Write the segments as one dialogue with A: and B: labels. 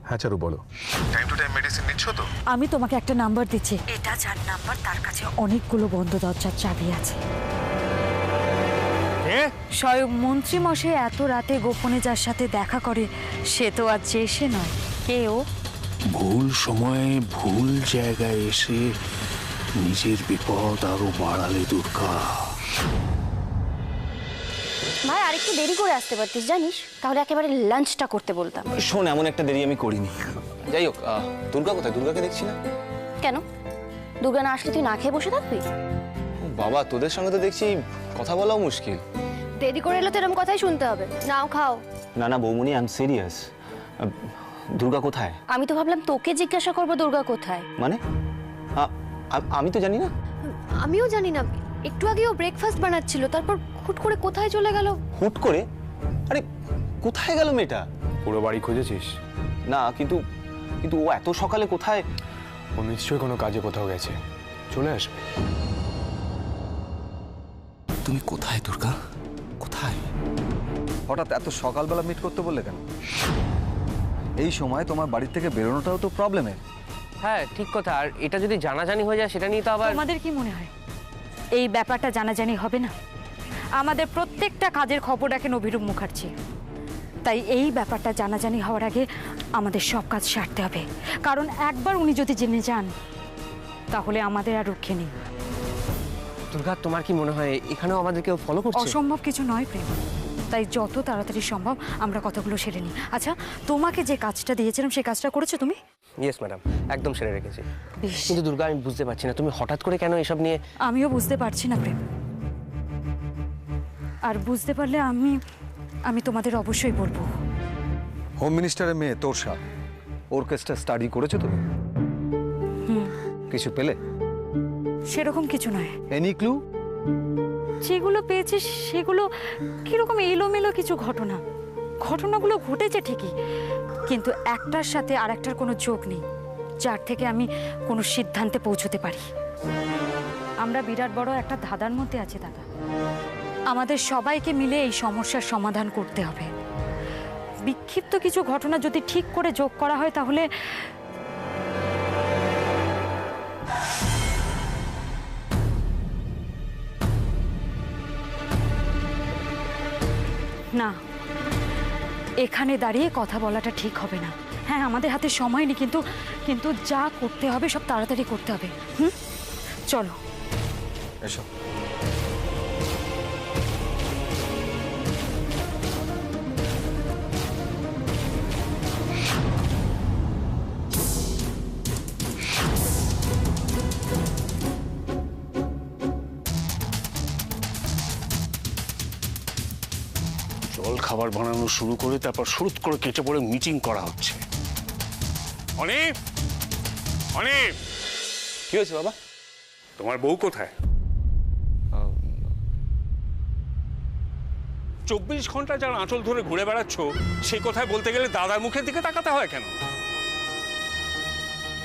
A: হ্যাঁ চারু বলো। Time to time medicine নিচ্ছ তো?
B: আমি তোমাকে একটা নাম্বার দিচ্ছি, এটা যার নাম্বার তার কাছে অনেকগুলো বন্ধ দরজার চাবি আছে। স্বয়ং মন্ত্রী মশাই এত রাতে গোপনে যার সাথে দেখা করে সে তো আর সে নয়। কে ও?
C: ভুল সময়ে ভুল জায়গায় এসে নিজের বিপদ আরো বাড়ালে দুর্গা।
D: ভাই আরেকটু দেরি করে আসতে পারতিস জানিস, তাহলে একেবারে লাঞ্চটা করতে বলতাম।
E: শোন, এমন একটা দেরি আমি করিনি। যাই হোক, দুর্গা কোথায়? দুর্গাকে দেখছি না।
D: কেন? দুর্গা না আসলে তুই না খেয়ে বসে থাকবি?
E: বাবা, তোদের সঙ্গে তো দেখছি কথা বলাও মুশকিল।
D: দেরি করে এলে তো এরকম কথাই শুনতে হবে। নাও খাও।
E: না না বৌমনি, আই এম সিরিয়াস। দুর্গা কোথায়?
D: আমি তো ভাবলাম তোকে জিজ্ঞাসা করবো দুর্গা কোথায়।
E: মানে আমি তো জানি না।
D: আমিও জানি না, একটু আগেও ব্রেকফাস্ট বানাচ্ছিল, তারপর হুট করে কোথায় চলে গেল।
E: হুট করে? আরে কোথায় গেল মেয়েটা?
A: পুরো বাড়ি খুঁজেছিস?
E: না, কিন্তু ও এত সকালে কোথায়?
A: ও নিশ্চয়ই কোনো কাজে কোথাও গেছে, চলে আসবে।
C: তুমি কোথায় দুর্গা, কোথায়?
F: হঠাৎ এত সকালবেলা মিট করতে বললে কেন? এই সময় তোমার বাড়ি থেকে বেরোনোটাও তো প্রবলেমের।
G: হ্যাঁ ঠিক কথা। আর এটা যদি জানাজানি হয়ে যায় সেটা নিয়ে তো আবার।
B: তোমাদের কি মনে হয় এই ব্যাপারটা জানাজানি হবে না? আমাদের প্রত্যেকটা কাজের খবর রাখেন অভিরূপ মুখার্জি, তাই এই ব্যাপারটা জানাজানি হওয়ার আগে আমাদের সব কাজ সারতে হবে। কারণ একবার উনি যদি জেনে যান তাহলে আমাদের আর রক্ষে নেই।
G: দুর্গা, তোমার কি মনে হয় এখানেও আমাদের কেউ ফলো করছে?
B: অসম্ভব কিছু নয় প্রেম, তাই যত তাড়াতাড়ি সম্ভব আমরা কথাগুলো সেরে নিই। আচ্ছা, তোমাকে যে কাজটা দিয়েছিলাম সেই কাজটা করেছো তুমি?
G: ইয়েস ম্যাডাম, একদম সেরে রেখেছি।
B: বেশ।
G: কিন্তু দুর্গা, আমি বুঝতে পারছি না তুমি হঠাৎ করে কেন এসব নিয়ে।
B: আমিও বুঝতে পারছি না প্রেম, আর বুঝতে পারলে আমি তোমাদের অবশ্যই বলবো।
F: হোম মিনিস্টারের মেয়ে তোরসা, ওর কেসটা স্টাডি করেছো তুমি? কিছু পেলে?
B: সেরকম কিছু নয়।
F: Any clue?
B: যেগুলো পেয়েছি সেগুলো কিরকম এলোমেলো কিছু ঘটনাগুলো ঘটেছে ঠিকই, কিন্তু একটার সাথে আর একটার কোনো যোগ নেই যার থেকে আমি কোনো সিদ্ধান্তে পৌঁছতে পারি। আমরা বিরাট বড় একটা ধাঁধার মধ্যে আছি দাদা। আমাদের সবাইকে মিলে এই সমস্যার সমাধান করতে হবে। বিক্ষিপ্ত কিছু ঘটনা যদি ঠিক করে যোগ করা হয় তাহলে না, এখানে দাঁড়িয়ে কথা বলাটা ঠিক হবে না। হ্যাঁ, আমাদের হাতে সময় নেই, কিন্তু যা করতে হবে সব তাড়াতাড়ি করতে হবে। চলো
F: এসো।
C: জল খাবার বানানো শুরু করে তারপর শুরু করে কেটে পড়ে মিটিং করা হচ্ছে। অনিক, অনিক,
E: কি হয়েছে বাবা?
C: তোমার বউ কোথায়? 24 ঘন্টা যার আঁচল ধরে ঘুরে বেড়াচ্ছ, সে কোথায় বলতে গেলে দাদার মুখের দিকে তাকাতে হয় কেন?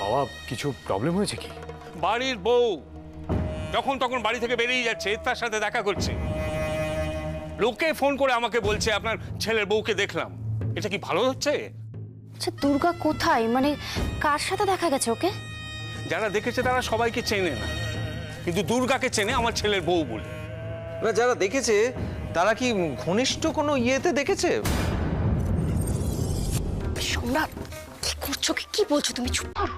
A: বাবা, কিছু প্রবলেম হয়েছে কি?
C: বাড়ির বউ যখন তখন বাড়ি থেকে বেরিয়ে যাচ্ছে, তার সাথে দেখা করছে। লোকে ফোন করে আমাকে বলছে আপনার ছেলের বউকে দেখলাম। এটা কি ভালো হচ্ছে?
D: আচ্ছা দুর্গা কোথায়, মানে কার সাথে দেখা গেছে ওকে?
C: যারা দেখেছে তারা সবাইকে চেনে না, কিন্তু দুর্গাকে চেনে আমার ছেলের বউ বলে।
H: না, যারা দেখেছে তারা কি ঘনিষ্ঠ কোনো ইয়েতে দেখেছে?
D: সম্রাট, কি করছো, কি বলছো তুমি? চুপ করো।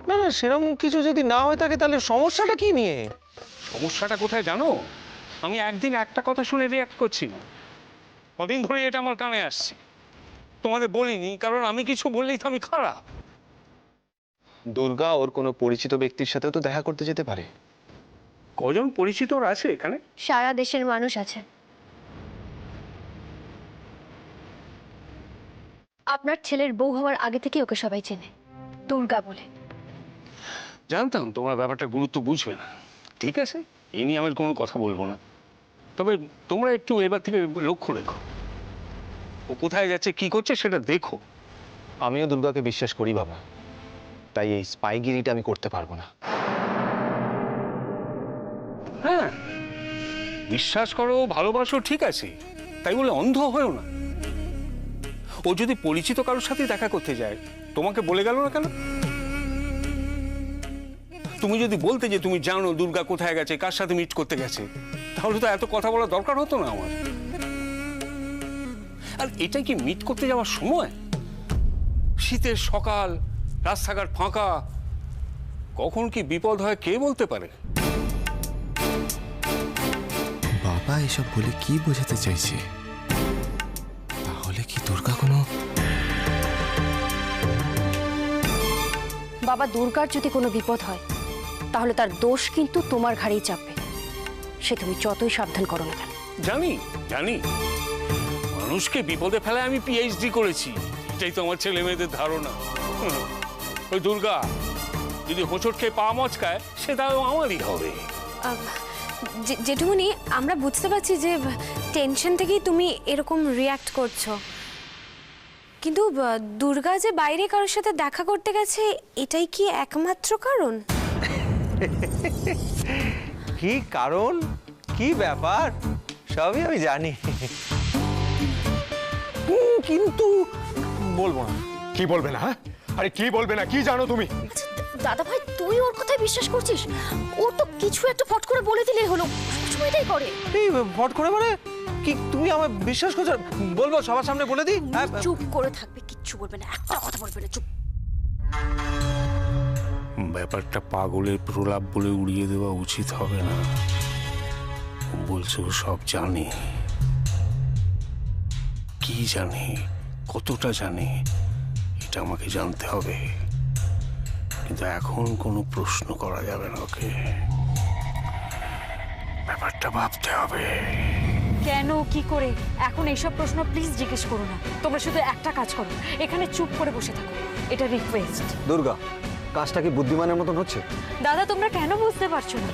H: না না, সেরকম কিছু যদি না হয়ে থাকে তাহলে সমস্যাটা কি নিয়ে?
C: সমস্যাটা কোথায় জানো? আমি একদিন একটা কথা শুনে রিয়াক্ট করছি না, কদিন ধরে এটা আমার কানে আসছে। তোমাদের বলিনি কারণ আমি কিছু বললেই তো আমি খারাপ।
E: দুর্গা ওর কোনো পরিচিত ব্যক্তির সাথেও তো দেখা করতে যেতে পারে।
C: কজন পরিচিত ওর আছে এখানে?
D: সারা দেশের মানুষ আছে। আপনার ছেলের বউ হওয়ার আগে থেকে ওকে সবাই চেনে দুর্গা বলে।
C: জানতাম তোমার ব্যাপারটা গুরুত্ব বুঝবে না। ঠিক আছে, এই নিয়ে আমি কোনো কথা বলবো না। তবে তোমরা একটু এবার থেকে লক্ষ্য রেখো, ও কোথায় যাচ্ছে কি করছে সেটা দেখো।
E: আমিও দুর্গাকে বিশ্বাস করি বাবা, তাই এই স্পাইগিরিটা আমি করতে পারবো না।
C: হ্যাঁ, বিশ্বাস করো, ভালোবাসো, ঠিক আছে, তাই বলে অন্ধ হয়েও না। ও যদি পরিচিত কারোর সাথে দেখা করতে যায় তোমাকে বলে গেল না কেন? তুমি যদি বলতে যে তুমি জানো দুর্গা কোথায় গেছে, কার সাথে মিট করতে গেছে, তাহলে তো এত কথা বলার দরকার হতো না আমার। আর এটা কি মিট করতে যাওয়ার সময়? শীতের সকাল, রাস্তাঘাট ফাঁকা, কখন কি বিপদ হয় কে বলতে পারে?
I: বাবা এসব বলে কি বোঝাতে চাইছে? তাহলে কি দুর্গা কোনো...
D: বাবা, দুর্গার যদি কোনো বিপদ হয় তাহলে তার দোষ কিন্তু তোমার ঘাড়েই চাপবে, সে তুমি যতই সাবধান করো না কেন।
C: জানি জানি, মানুষকে বিপদে ফেলায় আমি পিএইচডি করেছি, এটাই তো আমার ছেলে মেয়েদের ধারণা। ওই দুর্গা যদি হোঁচট খেয়ে পা মচকায় সেটাও আমারই হবে।
D: জেঠুমনি, আমরা বুঝতে পারছি যে টেনশন থেকেই তুমি এরকম রিয়্যাক্ট করছো, কিন্তু দুর্গা যে বাইরে কারোর সাথে দেখা করতে গেছে এটাই কি একমাত্র কারণ?
H: কি কারণ, কি ব্যাপার, সবই আমি জানি, কিন্তু বলবো না।
A: কি বলবে না? হ্যাঁ, আরে কি বলবে না? কি জানো তুমি?
D: দাদা ভাই, তুই ওর কথায় বিশ্বাস করছিস? ও তো কিছু একটা ফট করে বলে দিলেই হলো, সবসময় এটাই করে।
H: এই ফট করে মানে কি? তুমি আমায় বিশ্বাস করছো? বলবো সবার সামনে বলে দিই?
D: চুপ করে থাকবে, কিচ্ছু বলবে না, একটা কথা বলবে না, চুপ।
C: ব্যাপারটা পাগলের প্রলাপ বলে উড়িয়ে দেওয়া উচিত হবে না। বলছো সব জানে, কি জানে, কতটা জানে, এটা আমাকে জানতে হবে, কিন্তু এখন কোনো প্রশ্ন করা যাবে না ওকে, ব্যাপারটা ভাবতে হবে।
B: কেন, কি করে? এখন এইসব প্রশ্ন প্লিজ জিজ্ঞেস করো না। তোমরা শুধু একটা কাজ করো, এখানে চুপ করে বসে থাকো, এটা রিকোয়েস্ট।
F: দুর্গা, কাজটা কি বুদ্ধিমানের মতন হচ্ছে?
B: দাদা, তোমরা কেন বুঝতে পারছো না?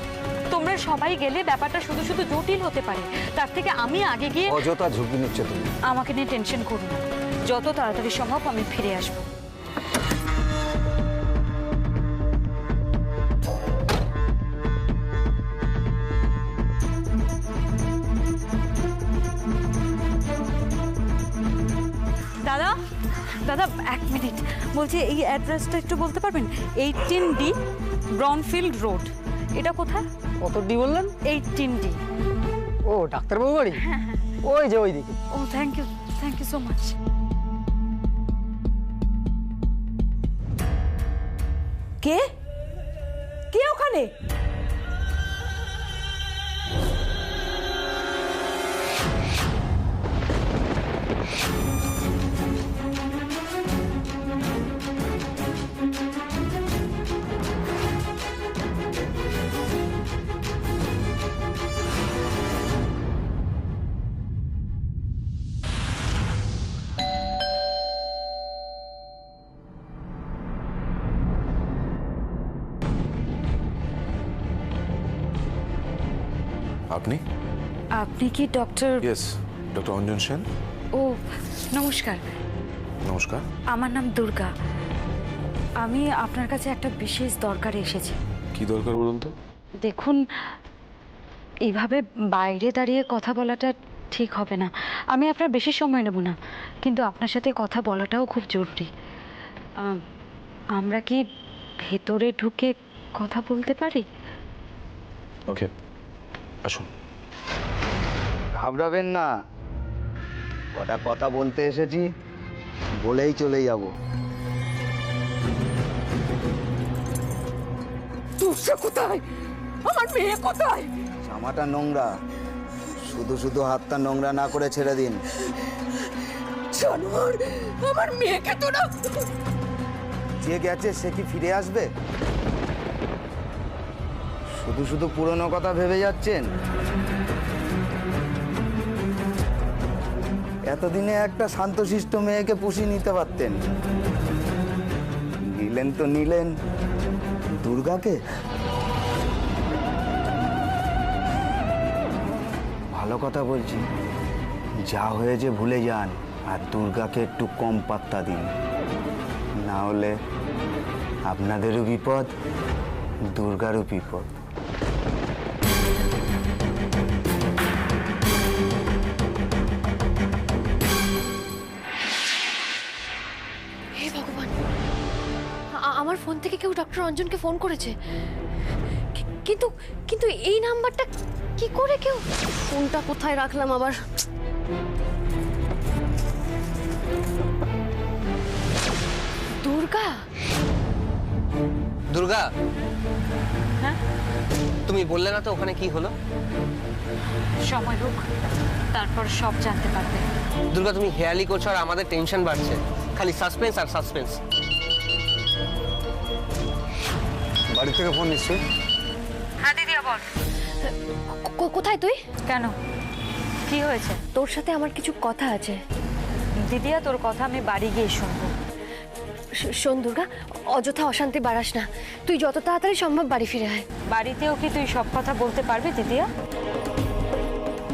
B: তোমরা সবাই গেলে ব্যাপারটা শুধু শুধু জটিল হতে পারে, তার থেকে আমি আগে গিয়ে...
F: অযথা ঝুঁকি নিচ্ছে তুমি।
B: আমাকে নিয়ে টেনশন করো না, যত তাড়াতাড়ি সম্ভব আমি ফিরে আসবো। দাদা, দাদা এক মিনিট, বলছি এই অ্যাড্রেসটা একটু বলতে পারবেন? 18D Brownfield road. এটা কোথায়?
G: কত ডি বললেন?
B: 18D।
G: ও ডাক্তারবাবু বাড়ি? ওই যে ওই দিকে।
B: ও থ্যাংক ইউ সো মাচ।
J: কে কে ওখানে?
I: আপনি?
B: আপনি কি doctor?
I: Yes, doctor Anjan Sen.
B: ও নমস্কার।
I: নমস্কার।
B: আমার নাম দুর্গা। আমি আপনার কাছে একটা বিশেষ দরকারে এসেছি।
I: কি দরকার বলুন তো?
B: দেখুন, এইভাবে বাইরে দাঁড়িয়ে কথা বলাটা ঠিক হবে না। আমি আপনার বেশি সময় নেব না, কিন্তু আপনার সাথে কথা বলাটাও খুব জরুরি। আমরা কি ভেতরে ঢুকে কথা বলতে পারি?
I: ওকে, আসুন।
E: ঘাবড়াবেন না, কটা কথা বলতে এসেছি, বলেই চলে যাব।
J: তুষে কোথায়? আমার মেয়ে কোথায়?
E: জামাটা নোংরা, শুধু শুধু হাতটা নোংরা না করে ছেড়ে দিন।
J: জানোয়ার, আমার মেয়েকে তো না।
E: যে গেছে সে কি ফিরে আসবে? শুধু শুধু পুরনো কথা ভেবে যাচ্ছেন। এতদিনে একটা শান্তশিষ্ট মেয়েকে পুষিয়ে নিতে পারতেন, নিলেন তো নিলেন দুর্গাকে। ভালো কথা বলছি, যা হয়েছে ভুলে যান আর দুর্গাকে একটু কম পাত্তা দিন, না হলে আপনাদেরও বিপদ, দুর্গারও বিপদ।
D: হে ভগবান,
J: ফোন থেকে কেউ ডক্টর অঞ্জনকে ফোন করেছে, কিন্তু কিন্তু এই নাম্বারটা কি করে কেউ? ফোনটা কোথায় রাখলাম আবার? দুর্গা,
G: দুর্গা, তুমি বললে না তো ওখানে কি হলো?
B: সময় হোক, তারপর সব জানতে পারবে।
G: দুর্গা, তুমি হেয়ালি করছো আর আমাদের টেনশন বাড়ছে, খালি সাসপেন্স আর সাসপেন্স।
A: বাড়ি থেকে ফোন নিশ্চয়ই।
B: হ্যাঁ দিদিয়া বল।
J: কোথায় তুই?
B: কেন, কি হয়েছে?
J: তোর সাথে আমার কিছু কথা আছে।
B: দিদিয়া, তোর কথা আমি বাড়ি গিয়ে শুনবো।
J: শোন দুর্গা, অযথা অশান্তি বাড়াস না, তুই যত তাড়াতাড়ি সম্ভব বাড়ি ফিরে আয়।
B: বাড়িতেও কি তুই সব কথা বলতে পারবি দিদিয়া?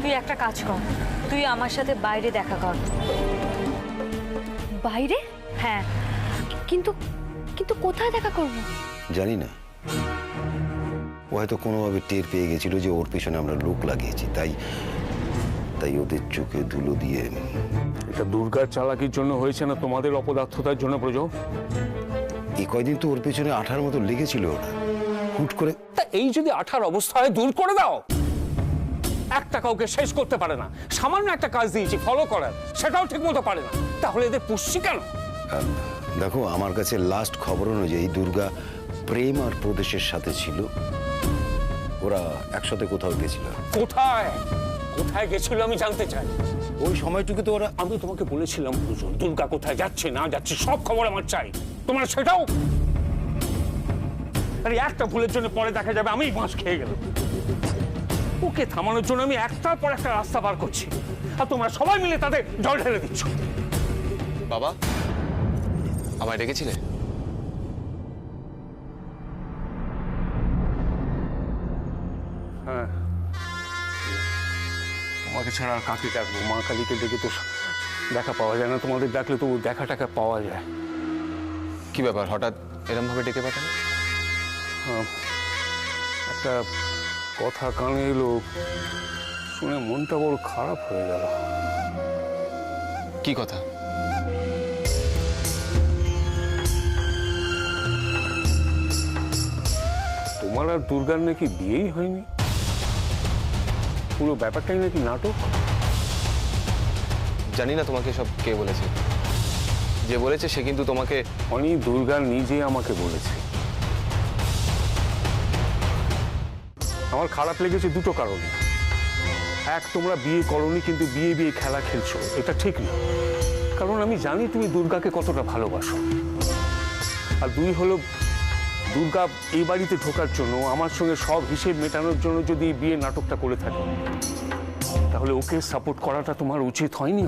B: তুই একটা কাজ কর, তুই আমার সাথে বাইরে দেখা কর।
J: বাইরে?
B: হ্যাঁ।
J: কিন্তু কিন্তু কোথায় দেখা করব?
K: জানি না, ও হয়তো কোনোভাবে টের পেয়ে গেছিল যে ওর পেছনে আমরা লোক লাগিয়েছি, তাই ওদের চোখে ধুলো দিয়ে।
C: এটা দুর্গার চালাকির জন্য হয়েছে না তোমাদের অপদার্থতার জন্য ব্রজ?
K: এই কয়দিন তো ওর পেছনে আঠার মতো লেগেছিল ওরা, হুট করে।
C: তা এই যদি আঠার অবস্থা হয় দূর করে দাও। একটা কাউকে শেষ করতে পারে না, সামান্য একটা কাজ দিয়েছি ফলো করার, সেটাও ঠিক মতো পারে না, তাহলে এদের পুষছি কেন?
K: দেখো, আমার কাছে লাস্ট খবর অনুযায়ী দুর্গা প্রেম আর প্রদেশের সাথে ছিল, ওরা একসাথে কোথাও গেছিল।
C: কোথায় কোথায় গেছিল আমি জানতে চাই।
K: ওই সময়টুকু তো ওরা।
C: আমি তোমাকে বলেছিলাম পুজো, দুর্গা কোথায় যাচ্ছে না যাচ্ছে সব খবর আমার চাই, তোমার সেটাও? আরে একটা ভুলের জন্য পরে দেখা যাবে আমি বাঁশ খেয়ে গেলাম। ওকে থামানোর জন্য আমি একটার পর একটা রাস্তা বার করছি, আর তোমরা সবাই মিলে তাদের জল ঢেলে দিচ্ছ।
A: বাবা, আমায় ডেকেছিলে?
C: হ্যাঁ, তোমাকে ছাড়া আর কাকে ডাকবো? মা কালীকে ডেকে তো দেখা পাওয়া যায় না, তোমাদের ডাকলে তো দেখা টাকা পাওয়া যায়।
A: কি ব্যাপার, হঠাৎ এরম ভাবে ডেকে পাঠালে?
C: একটা কথা কানে এলো, শুনে মনটা বড় খারাপ হয়ে গেল।
A: কি কথা?
C: তোমার আর দুর্গার নাকি বিয়েই হয়নি, পুরো ব্যাপারটাই নাকি নাটক।
A: জানি না তোমাকে সব কে বলেছে, যে বলেছে সে কিন্তু তোমাকে।
C: অনেক দুর্গা নিজে আমাকে বলেছে। আমার খারাপ লেগেছে দুটো কারণে। এক, তোমরা বিয়ে করোনি কিন্তু বিয়ে খেলা খেলছো, এটা ঠিক না, কারণ আমি জানি তুমি দুর্গাকে কতটা ভালোবাসো। আর দুই হলো, দুর্গা এই বাড়িতে ঢোকার জন্য, আমার সঙ্গে সব হিসেব মেটানোর জন্য যদি এই বিয়ে নাটকটা করে থাকে, তাহলে ওকে সাপোর্ট করাটা তোমার উচিত হয়নি।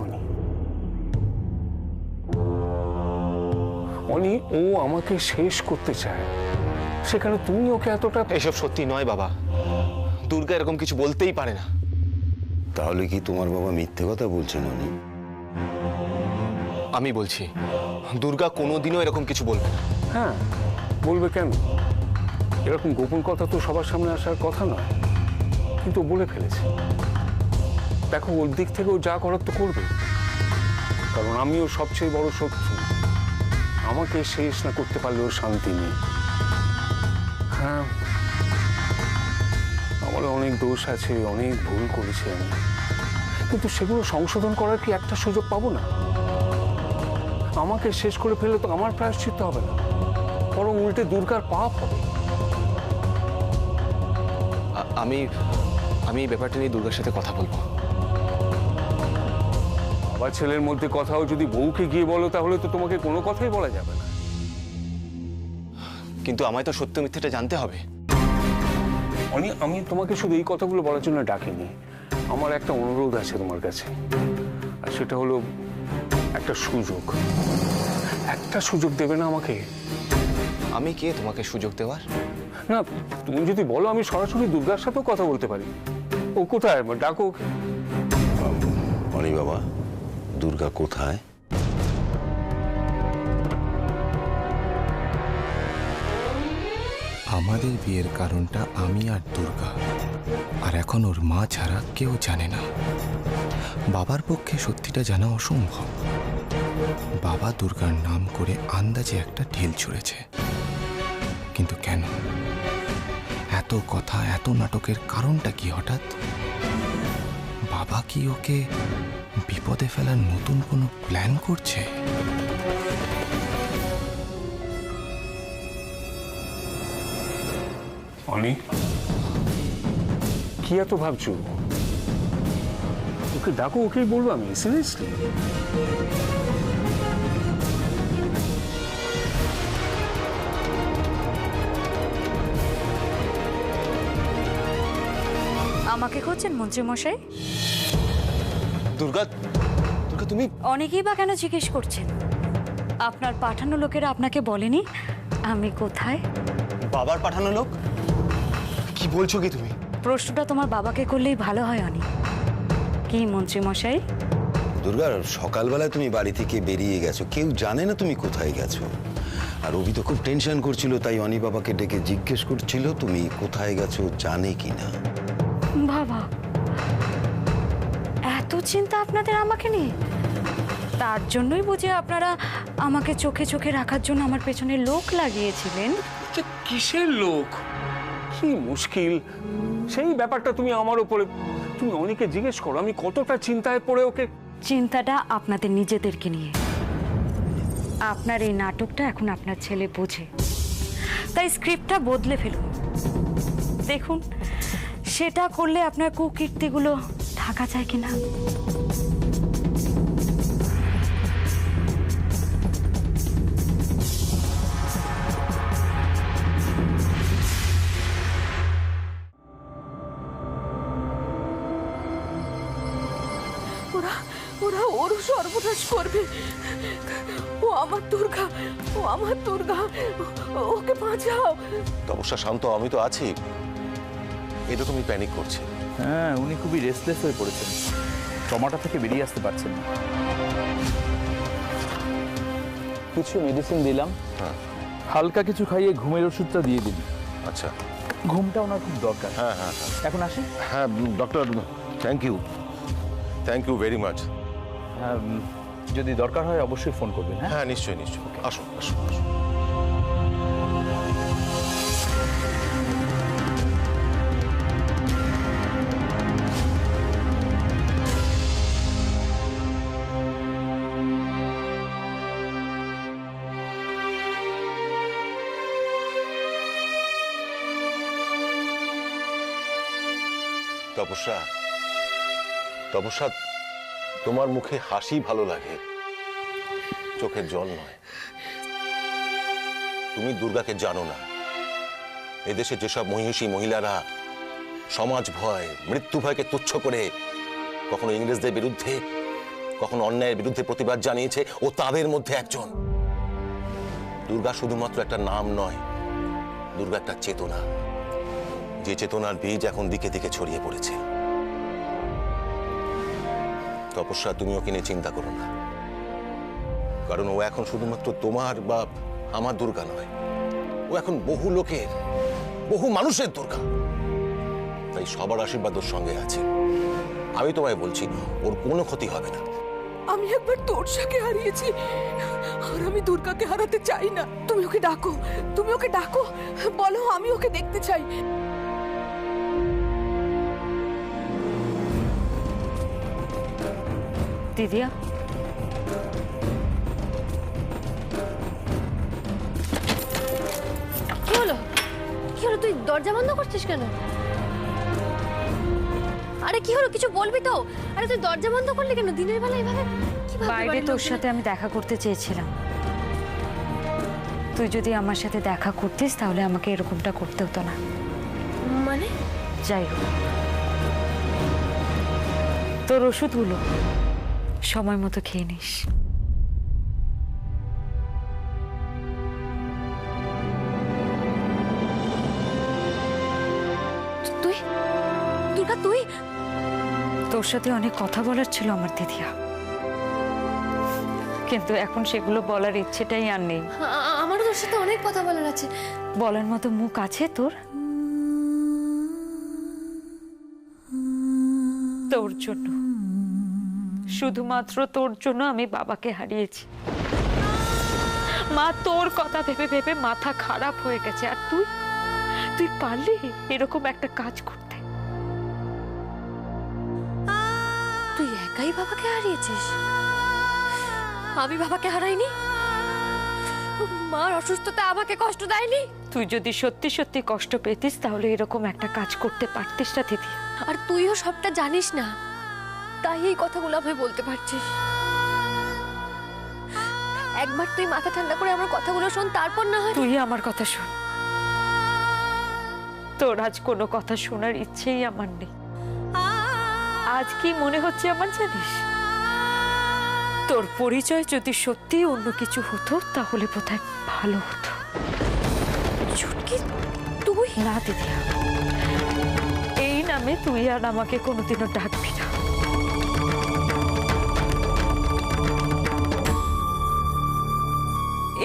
C: অনি ও আমাকে শেষ করতে চায়, সেখানে তুমি ওকে এতটা।
A: এসব সত্যি নয় বাবা, দুর্গা এরকম কিছু বলতেই পারে না।
K: তাহলে কি তোমার বাবা মিথ্যে কথা বলছেন?
A: আমি বলছি, দুর্গা কোনোদিনও এরকম কিছু বলবে না।
C: হ্যাঁ, বলবে কেন? এরকম গোপন কথা তো সবার সামনে আসার কথা নয়, কিন্তু বলে ফেলেছে। দেখো, ওর দিক থেকে ও যা করার তো করবে, কারণ আমিও সবচেয়ে বড় শত্রু। আমাকে শেষ না করতে পারলেও শান্তি নেই। হ্যাঁ, আমার অনেক দোষ আছে, অনেক ভুল করেছি আমি, কিন্তু সেগুলো সংশোধন করার কি একটা সুযোগ পাবো না? আমাকে শেষ করে ফেলে তো আমার প্রায়শ্চিত্ত হবে না, বরং উল্টে দুর্গার পাপ হবে।
A: আমি এই ব্যাপারটা নিয়ে দুর্গার সাথে কথা বলবো।
C: বাবা ছেলের মধ্যে কথাও যদি বউকে গিয়ে বলো, তাহলে তো তোমাকে কোনো কথাই বলা যাবে না।
A: কিন্তু আমায় তো সত্য মিথ্যাটা জানতে হবে।
C: আমি তোমাকে শুধু এই কথাগুলো বলার জন্য ডাকিনি, আমার একটা অনুরোধ আছে তোমার কাছে, আর সেটা হলো একটা সুযোগ দেবে না আমাকে?
A: আমি কে তোমাকে সুযোগ দেওয়ার?
C: না, তুমি যদি বলো আমি সরাসরি দুর্গার সাথেও কথা বলতে পারি। ও কোথায়? ডাকো।
K: অনি বাবা, দুর্গা কোথায়?
I: আমাদের বিয়ের কারণটা আমি আর দুর্গা, আর এখন ওর মা ছাড়া কেউ জানে না। বাবার পক্ষে সত্যিটা জানা অসম্ভব। বাবা দুর্গার নাম করে আন্দাজে একটা ঢিল ছুঁড়েছে, কিন্তু কেন? এত কথা, এত নাটকের কারণটা কি হঠাৎ? বাবা কি ওকে বিপদে ফেলার নতুন কোনো প্ল্যান করছে?
C: অনেক কি এত ভাবছো? ওকে ডাকো, ওকেই বলবো আমি। সিরিয়াসলি
B: আমাকে খুঁজছেন মন্ত্রী মশাই?
K: দুর্গা, দুর্গা তুমি
B: অনেকেই বা কেন জিজ্ঞেস করছেন? আপনার পাঠানো লোকেরা আপনাকে বলেনি আমি কোথায়?
K: বাবার পাঠানো লোক? কি বলছো কি তুমি?
B: প্রশ্নটা তোমার বাবাকে করলেই ভালো হয় অনেক। কি মন্ত্রী মশাই?
K: দুর্গা, সকালবেলায় তুমি বাড়ি থেকে বেরিয়ে গেছো, কেউ জানে না তুমি কোথায় গেছো। আর অভি তো খুব টেনশন করছিল, তাই অনি বাবাকে ডেকে জিজ্ঞেস করছিল তুমি কোথায় গেছো, জানে কিনা।
B: বাবা, এত চিন্তা আপনাদের আমাকে নিয়ে? তার জন্যই বুঝি আপনারা আমাকে চোখে চোখে রাখার জন্য আমার পেছনে লোক লাগিয়েছিলেন।
C: কিসের লোক? কি মুশকিল সেই ব্যাপারটা তুমি আমার উপরে, তুমি অনেকে জিজ্ঞেস করো আমি কতটা চিন্তায় পড়ে ওকে।
B: চিন্তাটা আপনাদের নিজেদেরকে নিয়ে। আপনার এই নাটকটা এখন আপনার ছেলে বোঝে, তাই স্ক্রিপ্টটা বদলে ফেলুন। দেখুন সেটা করলে আপনার কুকীর্তিগুলো ঢাকা যায় কিনা।
J: ওরা ওরও সর্বনাশ করবে। ও আমার দুর্গা, ও আমার দুর্গা, ওকে বাঁচাও।
K: তপস্যা, শান্ত, আমি তো আছি। এরকমই প্যানিক করছে।
L: হ্যাঁ, উনি খুবই রেস্টলেস হয়ে পড়েছেন, ট্রমাটা থেকে বেরিয়ে আসতে পারছেন না। কিছু মেডিসিন দিলাম, হালকা কিছু খাইয়ে ঘুমের ওষুধটা দিয়ে দিন।
K: আচ্ছা,
L: ঘুমটা ওনার খুব দরকার।
K: হ্যাঁ হ্যাঁ হ্যাঁ,
L: এখন আসি।
K: হ্যাঁ doctor, thank you very much.
L: হ্যাঁ, যদি দরকার হয় অবশ্যই ফোন করবেন। হ্যাঁ
K: হ্যাঁ, নিশ্চয়ই নিশ্চয়ই, আসুন আসুন আসুন। তপস্যা, তপস্যা, তোমার মুখে হাসি ভালো লাগে, চোখের জল নয়। তুমি দুর্গাকে জানো না। এদেশে যেসব মহিষী মহিলারা সমাজ ভয়, মৃত্যু ভয়কে তুচ্ছ করে কখনো ইংরেজদের বিরুদ্ধে, কখনো অন্যায়ের বিরুদ্ধে প্রতিবাদ জানিয়েছে, ও তাদের মধ্যে একজন। দুর্গা শুধুমাত্র একটা নাম নয়, দুর্গা একটা চেতনা, যে চেতনার বীজ এখন দিকে দিকে ছড়িয়ে পড়েছে। তপস্যা, তুমি ওকে নিয়ে চিন্তা করো না, কারণ ও এখন শুধুমাত্র তোমার বা আমার দুর্গা নয়, ও এখন বহু লোকের, বহু মানুষের দুর্গা। তাই সবার আশীর্বাদ ওর সঙ্গে আছে। আমি তোমায় বলছি, ওর কোনো ক্ষতি হবে না।
J: আমি একবার তোরসাকে হারিয়েছি, আর আমি দুর্গাকে হারাতে চাই না। তুমি ওকে ডাকো, তুমি ওকে ডাকো, বলো আমি ওকে দেখতে চাই।
B: দিদিয়া,
J: কি হলো? কি হলো? তুই দরজা বন্ধ করছিস কেন? আরে কি হলো? কিছু বলবি তো? আরে তুই দরজা বন্ধ করলি কেন দিনের বেলা এভাবে?
B: বাইরে তোর সাথে আমি দেখা করতে চেয়েছিলাম। তুই যদি আমার সাথে দেখা করতিস তাহলে আমাকে এরকমটা করতে হতো না।
J: মানে?
B: যাই হোক, তোর ওষুধগুলো সময় মতো খেয়ে নিস।
J: তুই দুর্গা, তুই?
B: তোর সাথে অনেক কথা বলার ছিল আমার দিদিয়া, কিন্তু এখন সেগুলো বলার ইচ্ছেটাই আর নেই।
J: আমারও তোর সাথে অনেক কথা বলার আছে।
B: বলার মতো মুখ আছে তোর? তোর জন্য, শুধুমাত্র তোর জন্য আমি বাবাকে হারিয়েছি। মা তোর কথা ভেবে ভেবে মাথা খারাপ হয়ে গেছে। আর তুই পারলি এরকম একটা কাজ করতে?
D: তুই একাই বাবাকে হারিয়েছিস? আমি বাবাকে হারাইনি? মার অসুস্থতা আমাকে কষ্ট দেয়নি?
B: তুই যদি সত্যি সত্যি কষ্ট পেতিস তাহলে এরকম একটা কাজ করতে পারতিস না দিদি।
D: আর তুইও সবটা জানিস না, তাই এই কথাগুলো আমায় বলতে পারছিস। একবার তুই মাথা ঠান্ডা করে আমার কথাগুলো শোন, তারপর না হয়।
B: তুই আমার কথা শোন। তোর আজ কোনো কথা শোনার ইচ্ছেই আমার নেই। আজ কি মনে হচ্ছে আমার জানিস? তোর পরিচয় যদি সত্যি অন্য কিছু হতো তাহলে বোধহয় ভালো হতো।
D: ছুটকি, তুই?
B: না দিদি, এই নামে তুই আর আমাকে কোনোদিনও ডাকবি না।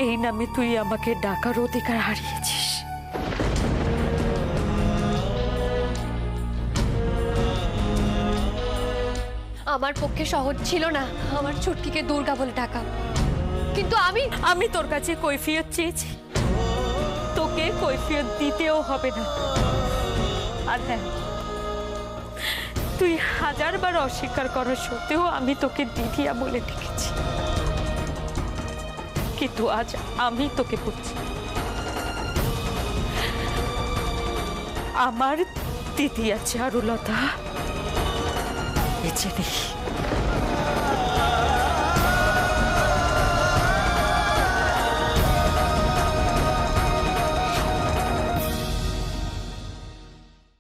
B: এই নামে তুই আমাকে ডাকার অধিকার হারিয়েছিস।
D: আমার পক্ষে সহজ ছিল না আমার ছুটকিকে দুর্গা বলে ডাকা, কিন্তু
B: আমি তোর কাছে কৈফিয়ত চেয়েছি, তোকে কৈফিয়ত দিতেও হবে না। আর হ্যাঁ, তুই 1000 বার অস্বীকার করার সত্ত্বেও আমি তোকে দিদিয়া বলে ডেকেছি, কিন্তু আজ আমি তোকে বলছি, আমার দিদিয়া চারুলতা বেঁচে নেই।